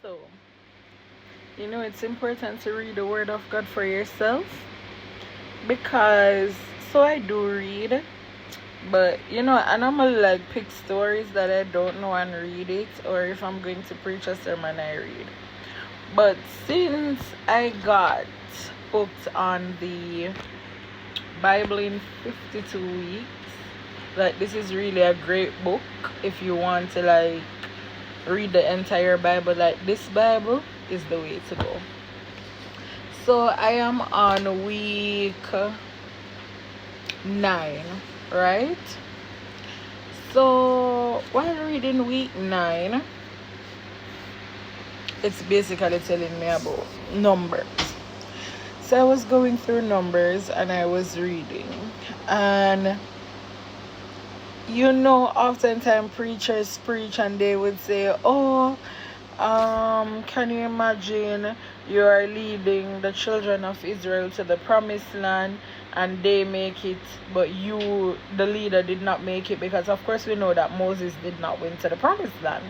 So, it's important to read the Word of God for yourself because, so I do read, but I normally like pick stories that I don't know and read it, or if I'm going to preach a sermon, I read. But since I got hooked on the Bible in 52 weeks, like this is really a great book if you want to like read the entire Bible. Like this Bible is the way to go. So I am on week 9, right? So while reading week 9, it's basically telling me about numbers. So I was going through numbers and I was reading, and oftentimes preachers preach and they would say, "Oh, can you imagine you are leading the children of Israel to the promised land and they make it, but you, the leader, did not make it?" Because of course we know that Moses did not went to the promised land.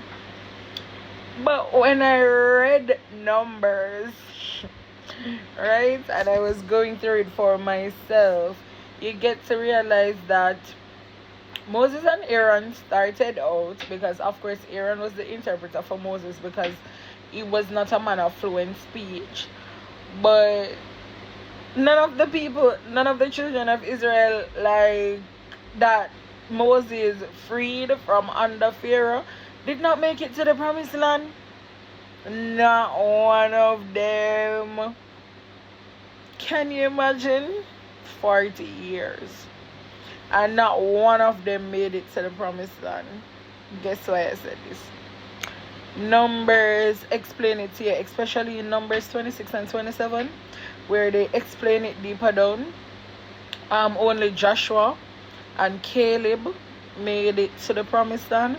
But when I read numbers, right, and I was going through it for myself, you get to realize that Moses and Aaron started out, because of course Aaron was the interpreter for Moses because he was not a man of fluent speech. But none of the children of Israel, like that Moses freed from under Pharaoh, did not make it to the promised land. Not one of them. Can you imagine? 40 years. And not one of them made it to the promised land. Guess why I said this? Numbers explain it here, especially in Numbers 26 and 27, where they explain it deeper down. Only Joshua and Caleb made it to the promised land.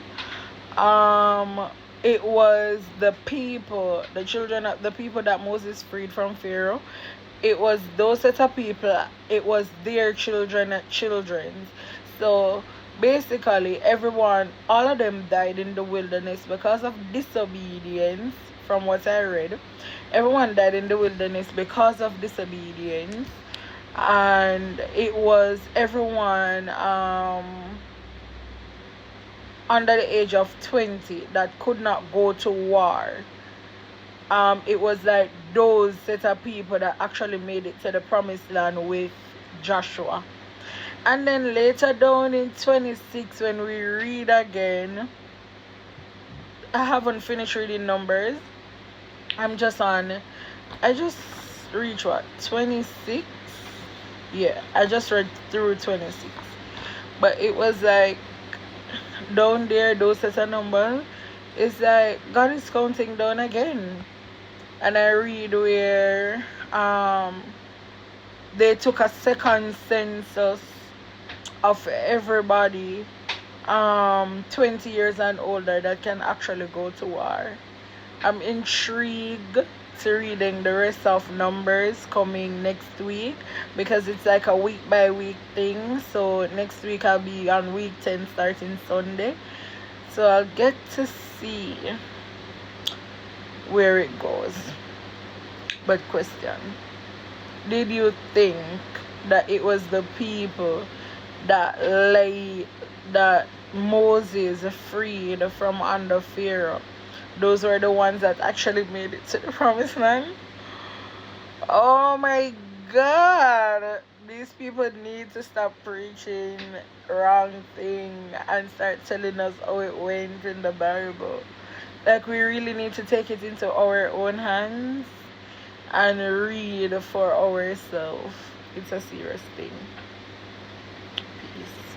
It was the people, the children of the people that Moses freed from Pharaoh. It was those set of people, it was their children. So basically all of them died in the wilderness because of disobedience. From what I read, everyone died in the wilderness because of disobedience, and it was everyone under the age of 20 that could not go to war. It was like those set of people that actually made it to the promised land with Joshua. And then later down in 26, when we read again, I haven't finished reading Numbers. I just reached what, 26? Yeah, I just read through 26. But it was like down there, those sets of numbers, it's like God is counting down again. And I read where they took a second census of everybody 20 years and older that can actually go to war. I'm intrigued to reading the rest of Numbers coming next week, because it's like a week by week thing. So next week I'll be on week 10 starting Sunday, so I'll get to see where it goes. But question, did you think that it was the people that Moses freed from under Pharaoh, those were the ones that actually made it to the promised land? Oh my God, these people need to stop preaching wrong thing and start telling us how it went in the Bible. Like, we really need to take it into our own hands and read for ourselves. It's a serious thing. Peace.